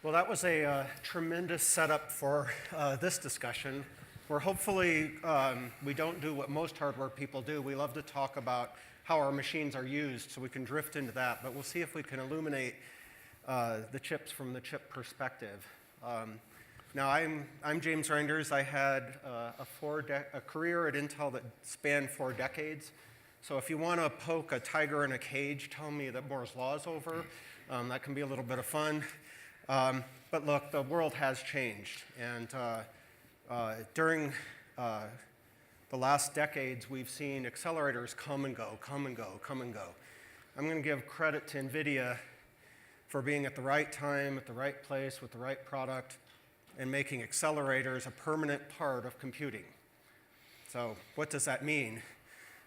Well, that was a tremendous setup for this discussion, where hopefully we don't do what most hardware people do. We love to talk about how our machines are used, so we can drift into that. But we'll see if we can illuminate the chips from the chip perspective. Now, I'm James Reinders. I had a career at Intel that spanned 4 decades. So if you want to poke a tiger in a cage, tell me that Moore's Law is over. That can be a little bit of fun. But look, the world has changed. And during the last decades, we've seen accelerators come and go, come and go, come and go. I'm going to give credit to NVIDIA for being at the right time, at the right place, with the right product, and making accelerators a permanent part of computing. So what does that mean?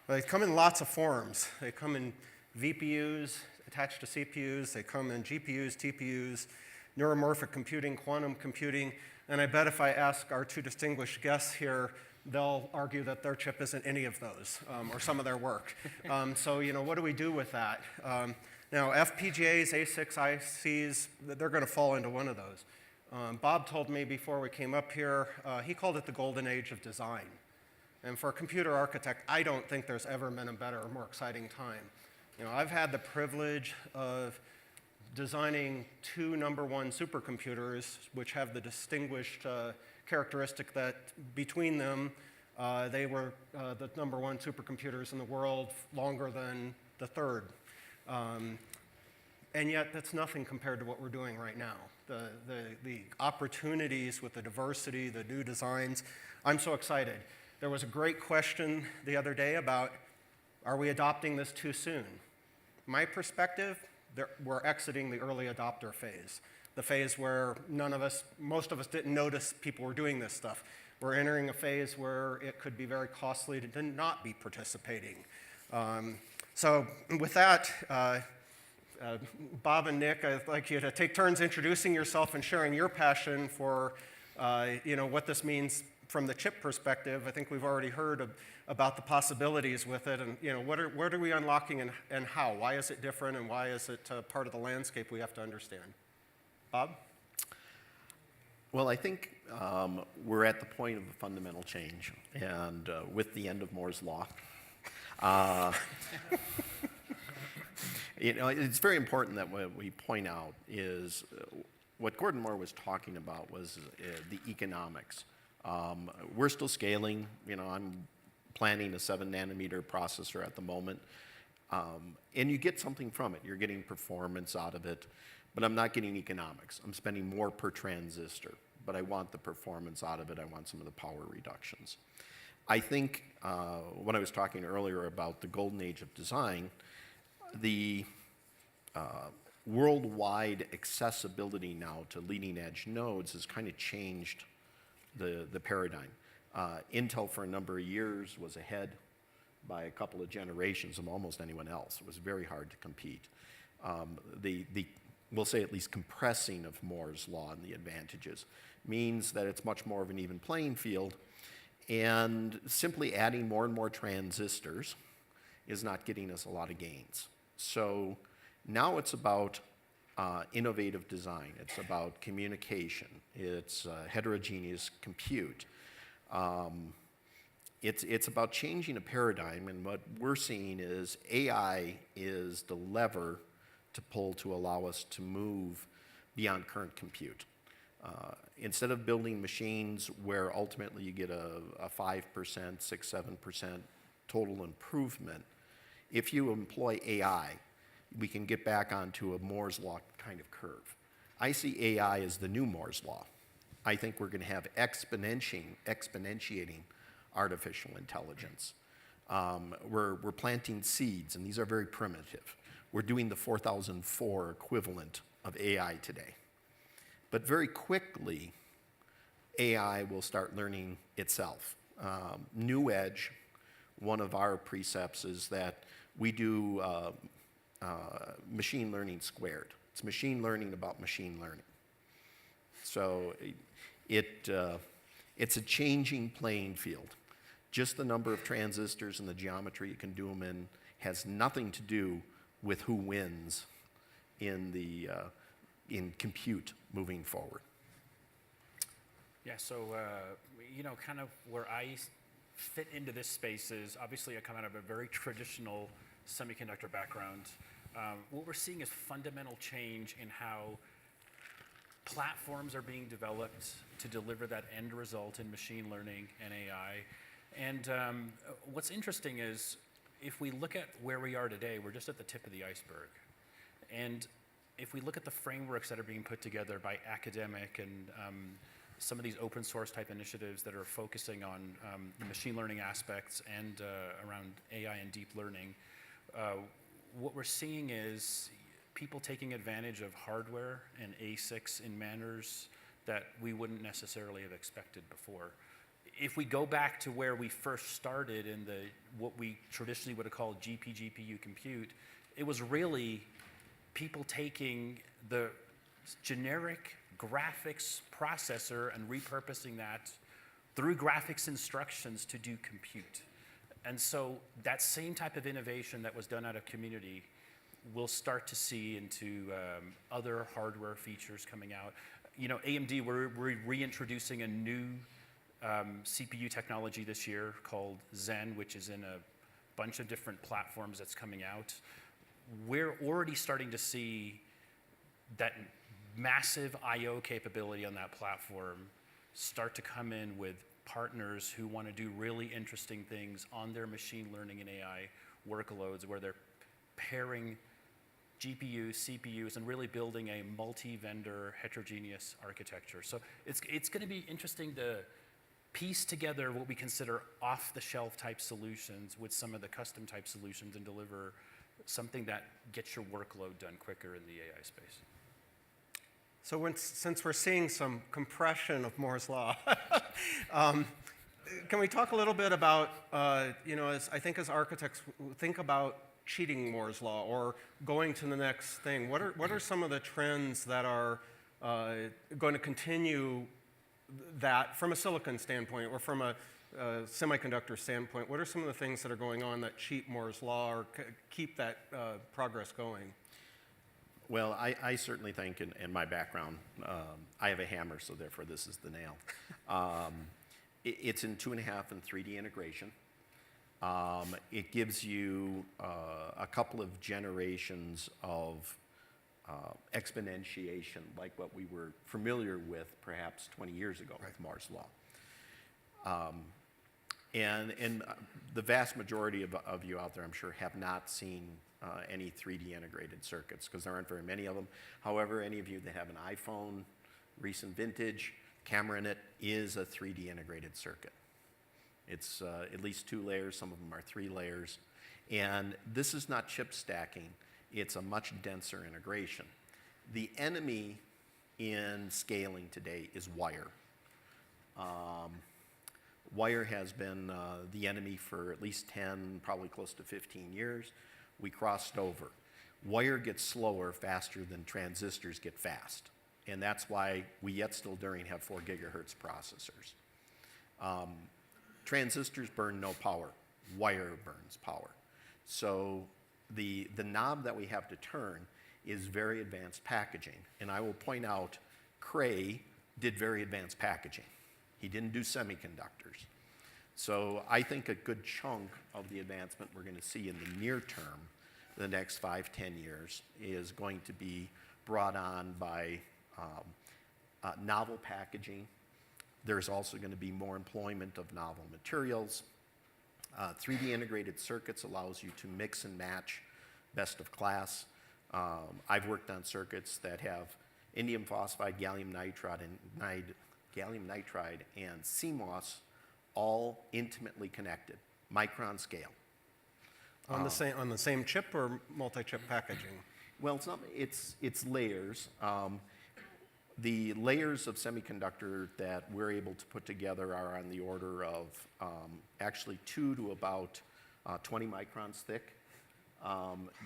Well, they come in lots of forms. They come in VPUs attached to CPUs. They come in GPUs, TPUs, neuromorphic computing, quantum computing. And I bet if I ask our 2 distinguished guests here, they'll argue that their chip isn't any of those, or some of their work. So, what do we do with that? Now, FPGAs, ASICs, ICs, they're going to fall into one of those. Bob told me before we came up here, he called it the golden age of design. And for a computer architect, I don't think there's ever been a better or more exciting time. I've had the privilege of designing 2 #1 supercomputers, which have the distinguished characteristic that between them, they were the #1 supercomputers in the world longer than the 3rd. And yet, that's nothing compared to what we're doing right now. The opportunities with the diversity, the new designs, I'm so excited. There was a great question the other day about, are we adopting this too soon? My perspective, we're exiting the early adopter phase, the phase where most of us didn't notice people were doing this stuff. We're entering a phase where it could be very costly to not be participating. So with that, Bob and Nick, I'd like you to take turns introducing yourself and sharing your passion for what this means from the chip perspective. I think we've already heard about the possibilities with it, and what are we unlocking and how? Why is it different, and why is it part of the landscape we have to understand? Bob? Well, I think we're at the point of a fundamental change, and with the end of Moore's Law. It's very important that what we point out is what Gordon Moore was talking about was the economics. We're still scaling. I'm planning a 7-nanometer processor at the moment. And you get something from it. You're getting performance out of it. But I'm not getting economics. I'm spending more per transistor. But I want the performance out of it. I want some of the power reductions. I think when I was talking earlier about the golden age of design, the worldwide accessibility now to leading edge nodes has kind of changed the paradigm. Intel for a number of years was ahead by a couple of generations of almost anyone else. It was very hard to compete. We'll say at least compressing of Moore's Law and the advantages means that it's much more of an even playing field, and simply adding more and more transistors is not getting us a lot of gains. So now it's about innovative design. It's about communication. It's heterogeneous compute. It's about changing a paradigm, and what we're seeing is AI is the lever to pull to allow us to move beyond current compute. Instead of building machines where ultimately you get a 5%, 6%, 7% total improvement, if you employ AI, we can get back onto a Moore's Law kind of curve. I see AI as the new Moore's Law. I think we're going to have exponentiating artificial intelligence. We're planting seeds, and these are very primitive. We're doing the 4004 equivalent of AI today. But very quickly, AI will start learning itself. KnuEdge, one of our precepts is that we do machine learning squared. It's machine learning about machine learning. So it's a changing playing field. Just the number of transistors and the geometry you can do them in has nothing to do with who wins in the in compute moving forward. Yeah, so, kind of where I fit into this space is obviously I come out of a very traditional semiconductor background. What we're seeing is fundamental change in how platforms are being developed to deliver that end result in machine learning and AI. And what's interesting is if we look at where we are today, we're just at the tip of the iceberg. And if we look at the frameworks that are being put together by academic and some of these open source type initiatives that are focusing on the machine learning aspects and around AI and deep learning, what we're seeing is people taking advantage of hardware and ASICs in manners that we wouldn't necessarily have expected before. If we go back to where we first started in what we traditionally would have called GPU compute, it was really people taking the generic graphics processor and repurposing that through graphics instructions to do compute. And so that same type of innovation that was done out of community, we'll start to see into other hardware features coming out. AMD, we're reintroducing a new CPU technology this year called Zen, which is in a bunch of different platforms that's coming out. We're already starting to see that massive I/O capability on that platform start to come in with partners who want to do really interesting things on their machine learning and AI workloads, where they're pairing GPUs, CPUs, and really building a multi-vendor heterogeneous architecture. So it's going to be interesting to piece together what we consider off-the-shelf type solutions with some of the custom type solutions and deliver something that gets your workload done quicker in the AI space. So since we're seeing some compression of Moore's Law, can we talk a little bit about, as architects think about cheating Moore's Law or going to the next thing? What are some of the trends that are going to continue that from a silicon standpoint or from a semiconductor standpoint? What are some of the things that are going on that cheat Moore's Law or keep that progress going? Well, I certainly think, in my background, I have a hammer, so therefore this is the nail. It's in 2.5 and 3D integration. It gives you a couple of generations of exponentiation, like what we were familiar with perhaps 20 years ago with Moore's Law. And the vast majority of you out there, I'm sure, have not seen any 3D integrated circuits because there aren't very many of them. However, any of you that have an iPhone, recent vintage, camera in it is a 3D integrated circuit. It's at least 2 layers, some of them are 3 layers. And this is not chip stacking, it's a much denser integration. The enemy in scaling today is wire. Wire has been the enemy for at least 10, probably close to 15 years. We crossed over. Wire gets slower faster than transistors get fast. And that's why we yet still during have 4 gigahertz processors. Transistors burn no power. Wire burns power. So the knob that we have to turn is very advanced packaging. And I will point out, Cray did very advanced packaging. He didn't do semiconductors. So I think a good chunk of the advancement we're going to see in the near term, the next 5, 10 years, is going to be brought on by novel packaging. There's also going to be more employment of novel materials. 3D integrated circuits allows you to mix and match best of class. I've worked on circuits that have indium phosphide, gallium nitride, and CMOS all intimately connected, micron scale. On the same chip or multi-chip packaging? Well, it's layers. The layers of semiconductor that we're able to put together are on the order of actually 2 to about 20 microns thick.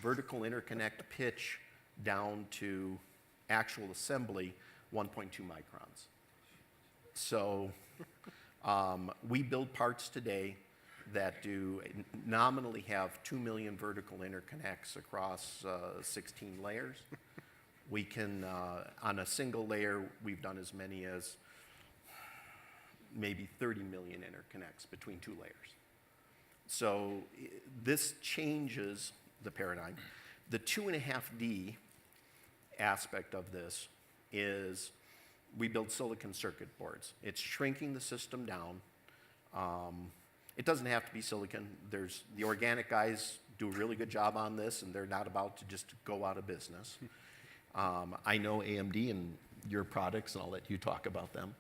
Vertical interconnect pitch down to actual assembly, 1.2 microns. So we build parts today that do nominally have 2 million vertical interconnects across 16 layers. We can, on a single layer, we've done as many as maybe 30 million interconnects between 2 layers. So this changes the paradigm. The 2.5D aspect of this is we build silicon circuit boards. It's shrinking the system down. It doesn't have to be silicon. The organic guys do a really good job on this, and they're not about to just go out of business. I know AMD and your products, and I'll let you talk about them.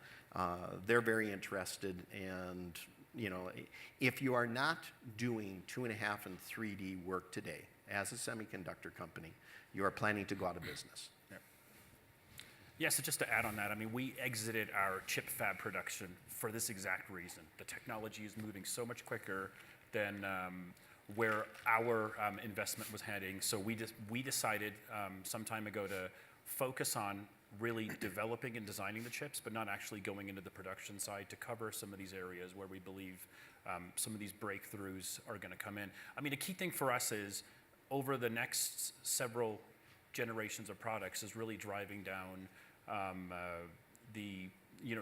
They're very interested, and if you are not doing 2.5 and 3D work today as a semiconductor company, you are planning to go out of business. Yeah, so just to add on that, I mean, we exited our chip fab production for this exact reason. The technology is moving so much quicker than where our investment was heading. So we decided some time ago to focus on really developing and designing the chips, but not actually going into the production side to cover some of these areas where we believe some of these breakthroughs are going to come in. I mean, a key thing for us is over the next several generations of products is really driving down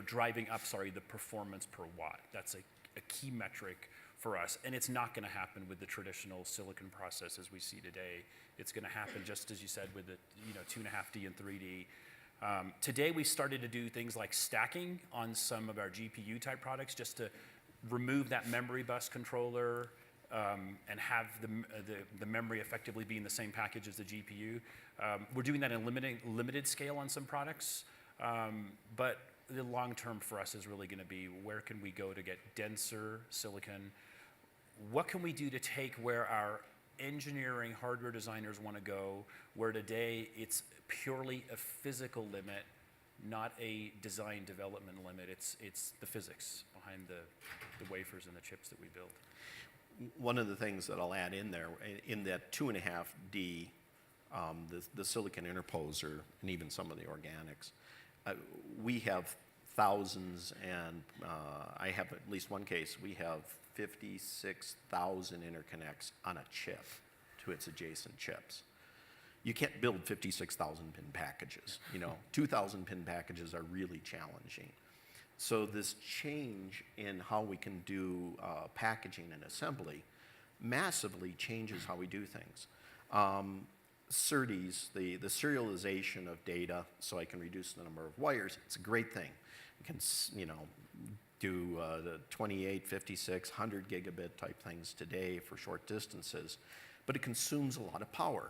driving up, the performance per watt. That's a key metric for us, and it's not going to happen with the traditional silicon processes we see today. It's going to happen, just as you said, with the 2.5D and 3D. Today we started to do things like stacking on some of our GPU type products just to remove that memory bus controller and have the memory effectively be in the same package as the GPU. We're doing that in limited scale on some products, but the long term for us is really going to be where can we go to get denser silicon? What can we do to take where our engineering hardware designers want to go, where today it's purely a physical limit, not a design development limit. It's the physics behind the wafers and the chips that we build. One of the things that I'll add in there, in that 2.5D, the silicon interposer, and even some of the organics, we have thousands, and I have at least one case, we have 56,000 interconnects on a chip to its adjacent chips. You can't build 56,000 pin packages. 2,000 pin packages are really challenging. So this change in how we can do packaging and assembly massively changes how we do things. SerDes, the serialization of data, so I can reduce the number of wires, it's a great thing. You can, do the 28, 56, 100 gigabit type things today for short distances, but it consumes a lot of power.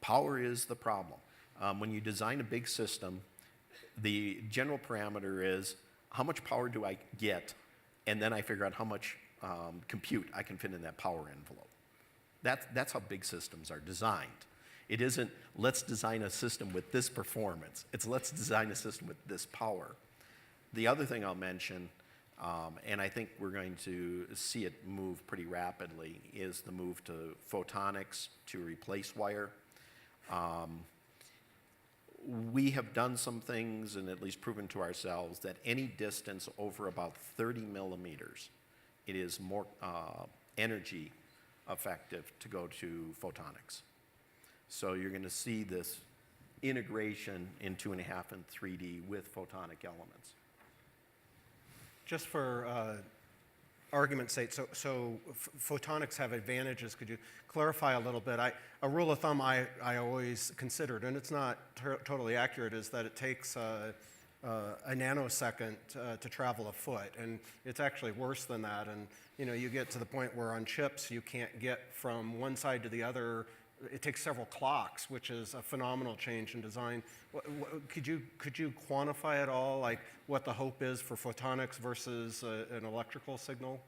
Power is the problem. When you design a big system, the general parameter is how much power do I get, and then I figure out how much compute I can fit in that power envelope. That's how big systems are designed. It isn't, let's design a system with this performance. It's let's design a system with this power. The other thing I'll mention, and I think we're going to see it move pretty rapidly, is the move to photonics to replace wire. We have done some things and at least proven to ourselves that any distance over about 30 millimeters, it is more energy effective to go to photonics. So you're going to see this integration in 2.5 and 3D with photonic elements. Just for argument's sake, so photonics have advantages. Could you clarify a little bit? A rule of thumb I always considered, and it's not totally accurate, is that it takes a nanosecond to travel a foot, and it's actually worse than that. And you get to the point where on chips you can't get from one side to the other. It takes several clocks, which is a phenomenal change in design. Could you quantify at all, like what the hope is for photonics versus an electrical signal?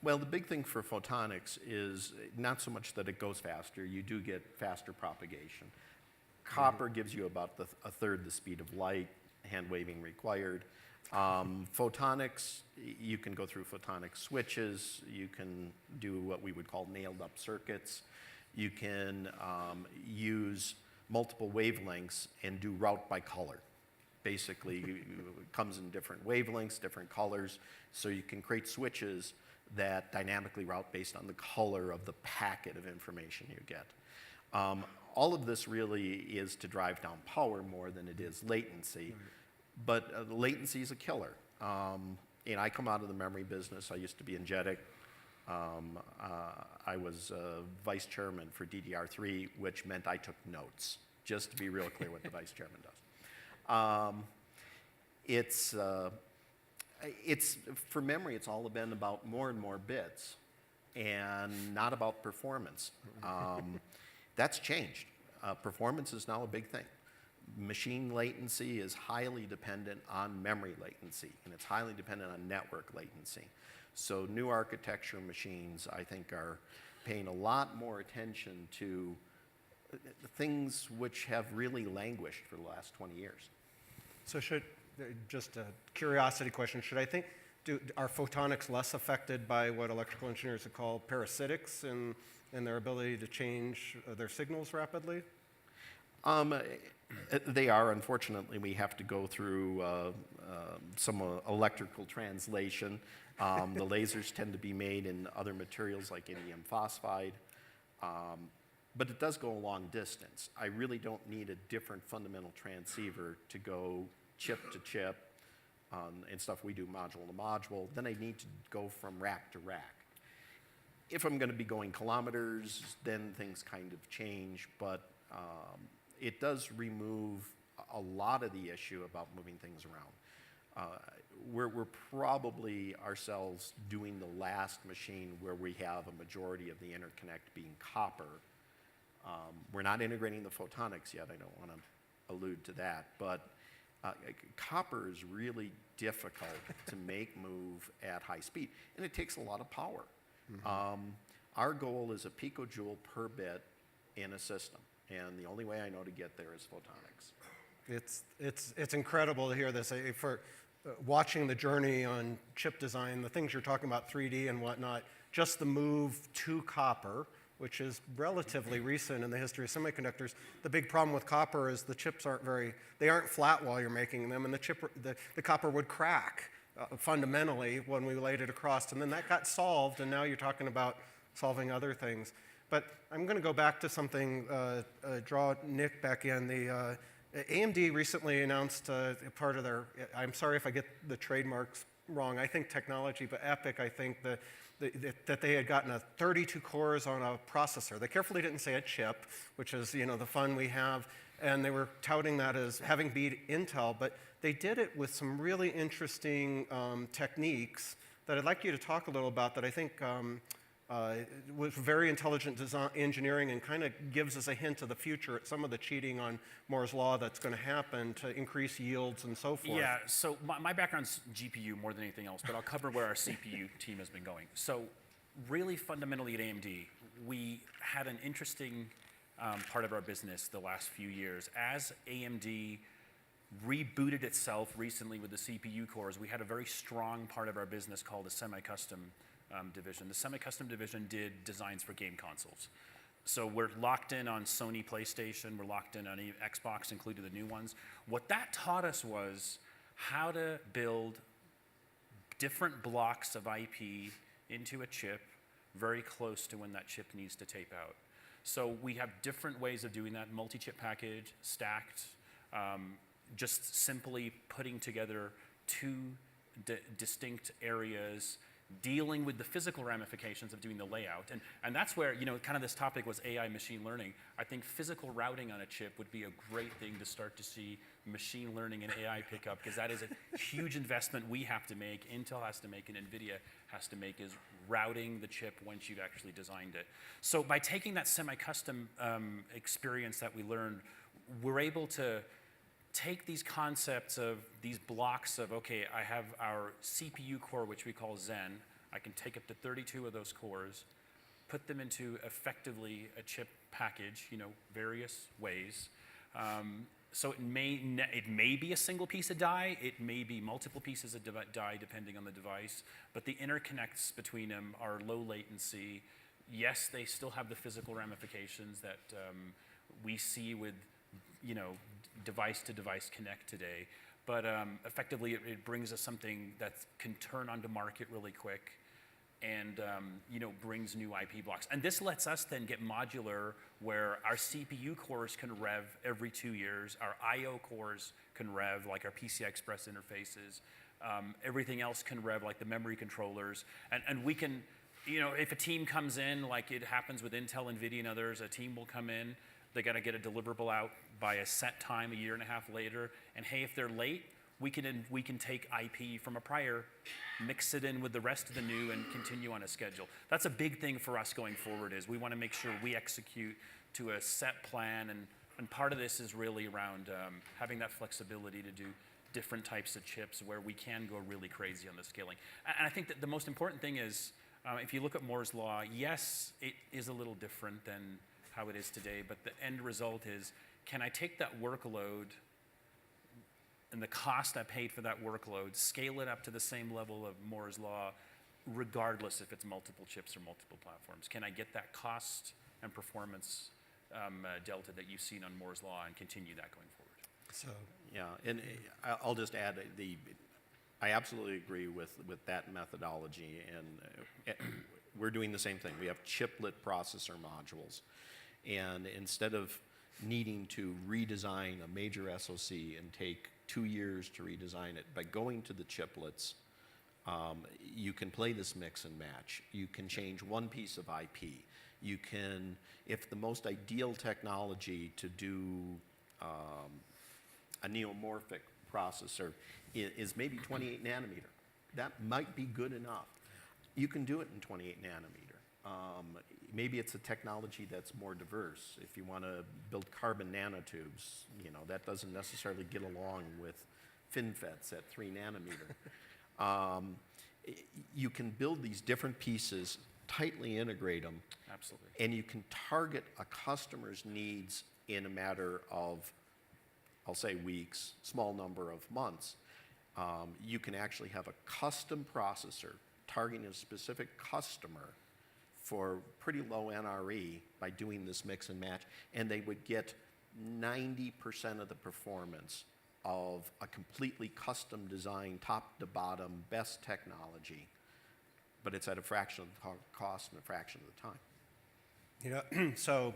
Well, the big thing for photonics is not so much that it goes faster. You do get faster propagation. Copper gives you about a third the speed of light, hand waving required. Photonics, you can go through photonic switches. You can do what we would call nailed up circuits. You can use multiple wavelengths and do route by color. Basically, it comes in different wavelengths, different colors, so you can create switches that dynamically route based on the color of the packet of information you get. all of this really is to drive down power more than it is latency. But latency is a killer. And I come out of the memory business. I used to be in JEDEC. I was vice chairman for DDR3, which meant I took notes, just to be real clear what the vice chairman does. It's for memory, it's all been about more and more bits and not about performance. That's changed. Performance is now a big thing. Machine latency is highly dependent on memory latency, and it's highly dependent on network latency. So new architecture machines, I think, are paying a lot more attention to things which have really languished for the last 20 years. So just a curiosity question, are photonics less affected by what electrical engineers would call parasitics in their ability to change their signals rapidly? They are. Unfortunately, we have to go through some electrical translation. The lasers tend to be made in other materials like indium phosphide, but it does go a long distance. I really don't need a different fundamental transceiver to go chip to chip and stuff we do module to module. Then I need to go from rack to rack. If I'm going to be going kilometers, then things kind of change, but it does remove a lot of the issue about moving things around. We're probably ourselves doing the last machine where we have a majority of the interconnect being copper. We're not integrating the photonics yet. I don't want to allude to that, but copper is really difficult to make move at high speed, and it takes a lot of power. Our goal is a picojoule per bit in a system, and the only way I know to get there is photonics. It's incredible to hear this. For watching the journey on chip design, the things you're talking about, 3D and whatnot, just the move to copper, which is relatively recent in the history of semiconductors. The big problem with copper is the chips aren't flat while you're making them, and the copper would crack fundamentally when we laid it across, and then that got solved, and now you're talking about solving other things. But I'm going to go back to something, draw Nick back in. The AMD recently announced part of their, I'm sorry if I get the trademarks wrong, I think technology, but EPIC, I think that they had gotten 32 cores on a processor. They carefully didn't say a chip, which is the fun we have, and they were touting that as having beat Intel, but they did it with some really interesting techniques that I'd like you to talk a little about that I think was very intelligent design engineering and kind of gives us a hint of the future at some of the cheating on Moore's Law that's going to happen to increase yields and so forth. Yeah, so my background's GPU more than anything else, but I'll cover where our CPU team has been going. So really fundamentally at AMD, we had an interesting part of our business the last few years. As AMD rebooted itself recently with the CPU cores, we had a very strong part of our business called the semi-custom division. The semi-custom division did designs for game consoles. So we're locked in on Sony PlayStation, we're locked in on Xbox, including the new ones. What that taught us was how to build different blocks of IP into a chip very close to when that chip needs to tape out. So we have different ways of doing that, multi-chip package, stacked, just simply putting together two distinct areas, dealing with the physical ramifications of doing the layout. And that's where, kind of this topic was AI machine learning. I think physical routing on a chip would be a great thing to start to see machine learning and AI pick up, because that is a huge investment we have to make, Intel has to make, and NVIDIA has to make, is routing the chip once you've actually designed it. So by taking that semi-custom experience that we learned, we're able to take these concepts of these blocks of, okay, I have our CPU core, which we call Zen. I can take up to 32 of those cores, put them into effectively a chip package, various ways. So it may be a single piece of die, it may be multiple pieces of die depending on the device, but the interconnects between them are low latency. Yes, they still have the physical ramifications that we see with, device-to-device connect today, but effectively it brings us something that can turn onto market really quick, and brings new IP blocks. And this lets us then get modular, where our CPU cores can rev every 2 years, our I/O cores can rev, like our PCI Express interfaces. Everything else can rev, like the memory controllers. And we can, if a team comes in, like it happens with Intel, NVIDIA, and others, a team will come in, they got to get a deliverable out by a set time, a year and a half later, and hey, if they're late, we can take IP from a prior, mix it in with the rest of the new, and continue on a schedule. That's a big thing for us going forward, is we want to make sure we execute to a set plan, and part of this is really around having that flexibility to do different types of chips where we can go really crazy on the scaling. And I think that the most important thing is, if you look at Moore's Law, yes, it is a little different than how it is today, but the end result is, can I take that workload and the cost I paid for that workload, scale it up to the same level of Moore's Law, regardless if it's multiple chips or multiple platforms? Can I get that cost and performance delta that you've seen on Moore's Law and continue that going forward? So, Yeah, and I'll just add, I absolutely agree with that methodology, and we're doing the same thing. We have chiplet processor modules, and instead of needing to redesign a major SoC and take 2 years to redesign it, by going to the chiplets, you can play this mix and match. You can change one piece of IP. You can, if the most ideal technology to do a neomorphic processor is maybe 28 nanometer, that might be good enough. You can do it in 28 nanometer. Maybe it's a technology that's more diverse. If you want to build carbon nanotubes, that doesn't necessarily get along with FinFETs at 3 nanometer. You can build these different pieces, tightly integrate them. Absolutely. And you can target a customer's needs in a matter of, I'll say weeks, small number of months. You can actually have a custom processor targeting a specific customer for pretty low NRE by doing this mix and match, and they would get 90% of the performance of a completely custom designed, top to bottom, best technology, but it's at a fraction of the cost and a fraction of the time. So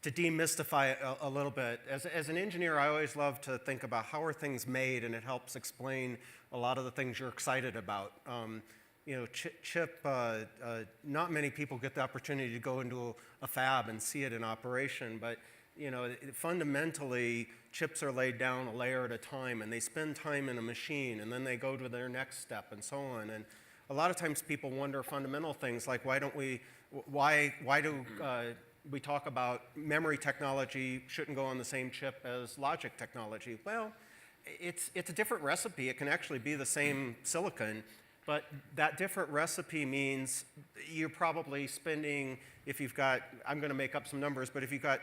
to demystify it a little bit, as an engineer, I always love to think about how are things made, and it helps explain a lot of the things you're excited about. Not many people get the opportunity to go into a fab and see it in operation, but fundamentally, chips are laid down a layer at a time, and they spend time in a machine, and then they go to their next step, and so on. And a lot of times people wonder fundamental things like, why do we talk about memory technology shouldn't go on the same chip as logic technology? Well, it's a different recipe. It can actually be the same silicon, but that different recipe means you're probably spending, if you've got, I'm going to make up some numbers, but if you've got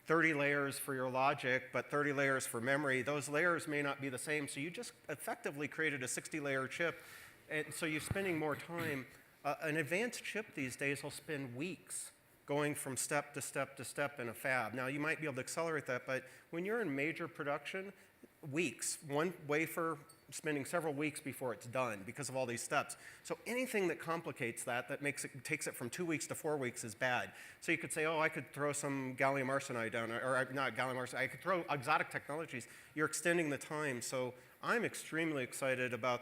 30 layers for your logic, but 30 layers for memory, those layers may not be the same. So you just effectively created a 60-layer chip, and so you're spending more time. An advanced chip these days will spend weeks going from step to step to step in a fab. Now, you might be able to accelerate that, but when you're in major production, weeks, one wafer spending several weeks before it's done because of all these steps. So anything that complicates that takes it from 2 weeks to 4 weeks is bad. So you could say, oh, I could throw some gallium arsenide down, or not gallium arsenide, I could throw exotic technologies. You're extending the time. So I'm extremely excited about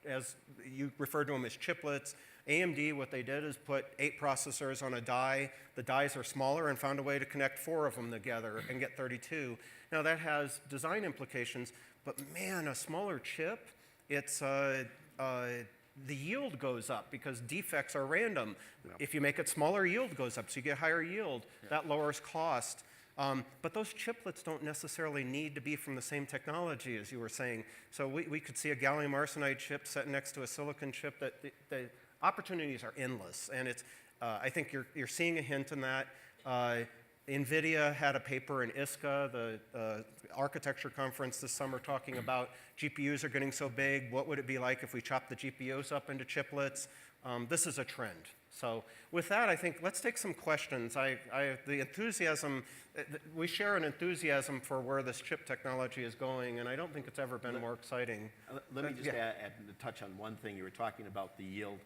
as you referred to them as chiplets. AMD, what they did is put 8 processors on a die. The dies are smaller and found a way to connect 4 of them together and get 32. Now that has design implications, but man, a smaller chip, it's the yield goes up because defects are random. Yep. If you make it smaller, yield goes up, so you get higher yield. Yep. That lowers cost. But those chiplets don't necessarily need to be from the same technology, as you were saying. So we could see a gallium arsenide chip set next to a silicon chip. That the opportunities are endless, and it's. I think you're seeing a hint in that. NVIDIA had a paper in ISCA, the architecture conference this summer, talking about GPUs are getting so big. What would it be like if we chopped the GPUs up into chiplets? This is a trend. So with that, I think let's take some questions. The enthusiasm, we share an enthusiasm for where this chip technology is going, and I don't think it's ever been more exciting. Let me just add touch on one thing. You were talking about the yield.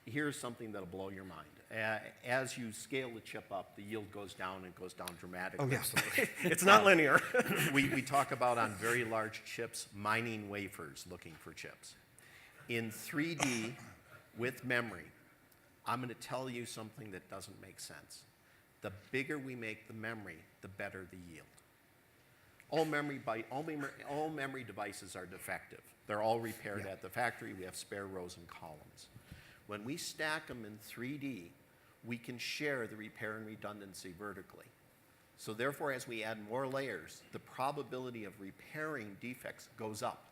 Here's something that'll blow your mind. As you scale the chip up, the yield goes down and goes down dramatically. Oh, yes. It's not linear. we talk about on very large chips, mining wafers looking for chips. In 3D with memory, I'm going to tell you something that doesn't make sense. The bigger we make the memory, the better the yield. All memory devices are defective. They're all repaired at the factory. We have spare rows and columns. When we stack them in 3D, we can share the repair and redundancy vertically. So therefore, as we add more layers, the probability of repairing defects goes up.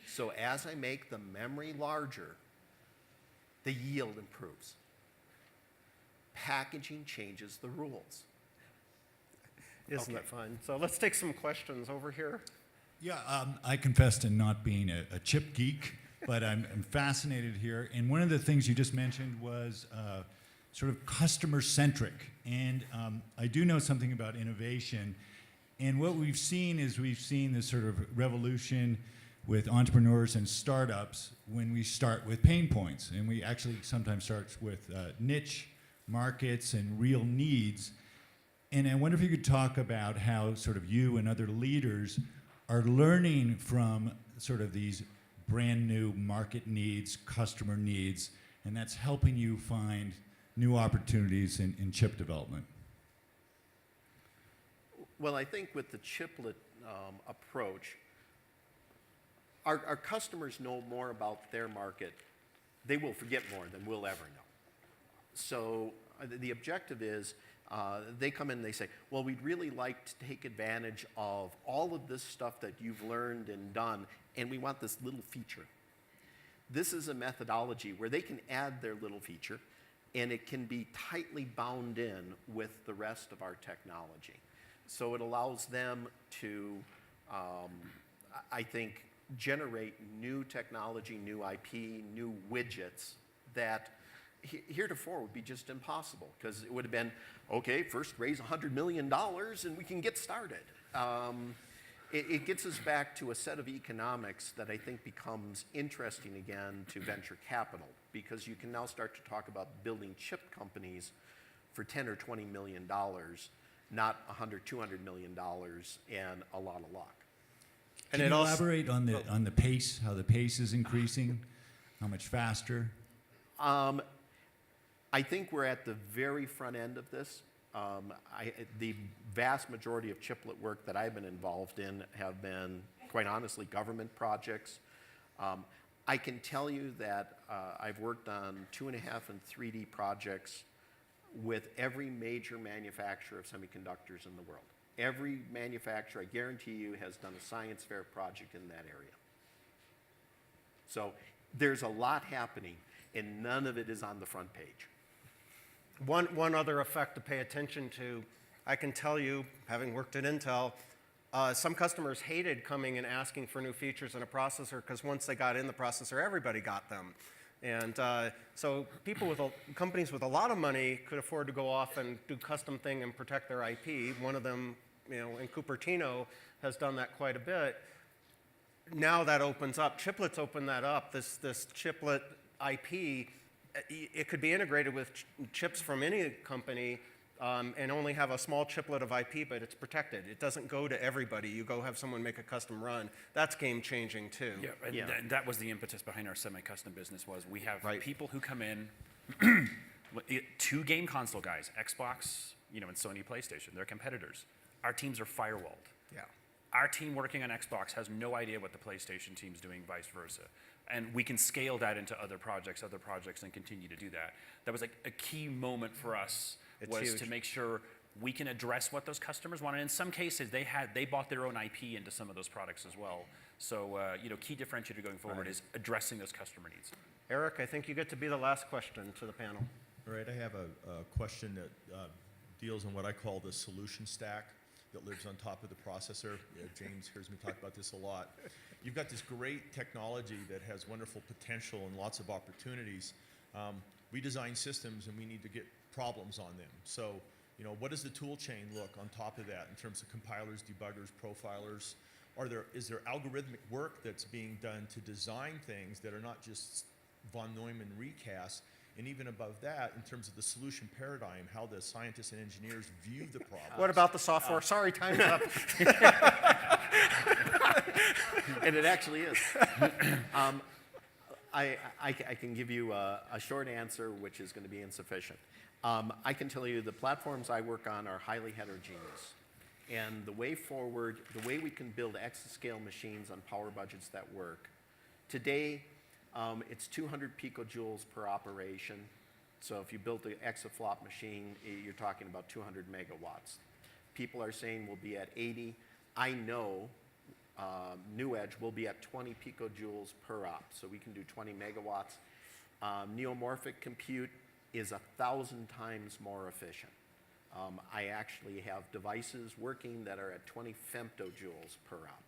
So as I make the memory larger, the yield improves. Packaging changes the rules. Isn't it fun? So let's take some questions over here. Yeah, I confess to not being a chip geek, but I'm fascinated here. And one of the things you just mentioned was sort of customer-centric. And I do know something about innovation. And what we've seen is this sort of revolution with entrepreneurs and startups when we start with pain points. And we actually sometimes start with niche markets and real needs. And I wonder if you could talk about how sort of you and other leaders are learning from sort of these brand new market needs, customer needs, and that's helping you find new opportunities in chip development. Well, I think with the chiplet approach, our customers know more about their market. They will forget more than we'll ever know. So the objective is they come in and they say, well, we'd really like to take advantage of all of this stuff that you've learned and done, and we want this little feature. This is a methodology where they can add their little feature, and it can be tightly bound in with the rest of our technology. So it allows them to, I think, generate new technology, new IP, new widgets that heretofore would be just impossible, because it would have been, okay, first raise $100 million and we can get started. It gets us back to a set of economics that I think becomes interesting again to venture capital, because you can now start to talk about building chip companies for $10 or $20 million, not $100, $200 million and a lot of luck. Can you elaborate on the pace, how the pace is increasing, how much faster? I think we're at the very front end of this. The vast majority of chiplet work that I've been involved in have been, quite honestly, government projects. I can tell you that I've worked on 2.5 and 3D projects with every major manufacturer of semiconductors in the world. Every manufacturer, I guarantee you, has done a science fair project in that area. So there's a lot happening, and none of it is on the front page. One other effect to pay attention to, I can tell you, having worked at Intel, some customers hated coming and asking for new features in a processor, because once they got in the processor, everybody got them. And so companies with a lot of money could afford to go off and do custom thing and protect their IP. One of them, in Cupertino, has done that quite a bit. Now that opens up, chiplets open that up. This chiplet IP, it could be integrated with chips from any company and only have a small chiplet of IP, but it's protected. It doesn't go to everybody. You go have someone make a custom run. That's game-changing, too. Yeah, and that was the impetus behind our semi-custom business. Was we have people who come in, two game console guys, Xbox, and Sony PlayStation, they're competitors. Our teams are firewalled. Yeah. Our team working on Xbox has no idea what the PlayStation team's doing, vice versa. And we can scale that into other projects, and continue to do that. That was like a key moment for us, to make sure we can address what those customers want. And in some cases, they bought their own IP into some of those products as well. So, key differentiator going forward is addressing those customer needs. Eric, I think you get to be the last question to the panel. All right, I have a question that deals on what I call the solution stack that lives on top of the processor. James hears me talk about this a lot. you've got this great technology that has wonderful potential and lots of opportunities. We design systems and we need to get problems on them. So, you know, what does the tool chain look on top of that in terms of compilers, debuggers, profilers? Is there algorithmic work that's being done to design things that are not just von Neumann recasts? And even above that, in terms of the solution paradigm, how the scientists and engineers view the problem. What about the software? Sorry, time's up. And it actually is. I can give you a short answer, which is going to be insufficient. I can tell you the platforms I work on are highly heterogeneous. And the way forward, the way we can build exascale machines on power budgets that work, today it's 200 picojoules per operation. So if you built an exaflop machine, you're talking about 200 megawatts. People are saying we'll be at 80. I know KnuEdge will be at 20 picojoules per op, so we can do 20 megawatts. Neomorphic compute is 1,000 times more efficient. I actually have devices working that are at 20 femtojoules per op.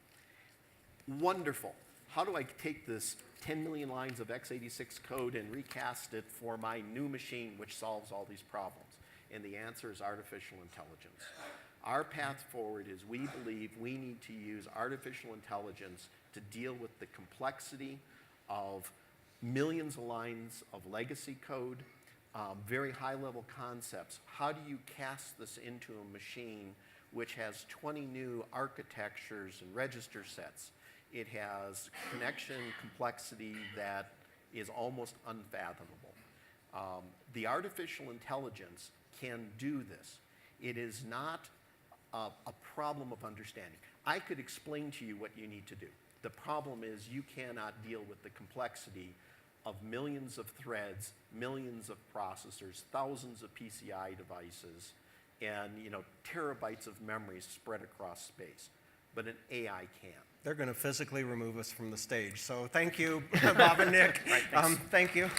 Wonderful. How do I take this 10 million lines of x86 code and recast it for my new machine which solves all these problems? And the answer is artificial intelligence. Our path forward is we believe we need to use artificial intelligence to deal with the complexity of millions of lines of legacy code, very high-level concepts. How do you cast this into a machine which has 20 new architectures and register sets? It has connection complexity that is almost unfathomable. The artificial intelligence can do this. It is not a problem of understanding. I could explain to you what you need to do. The problem is you cannot deal with the complexity of millions of threads, millions of processors, thousands of PCI devices, and terabytes of memory spread across space. But an AI can. They're going to physically remove us from the stage. So thank you, Bob and Nick. Right, thanks. Thank you.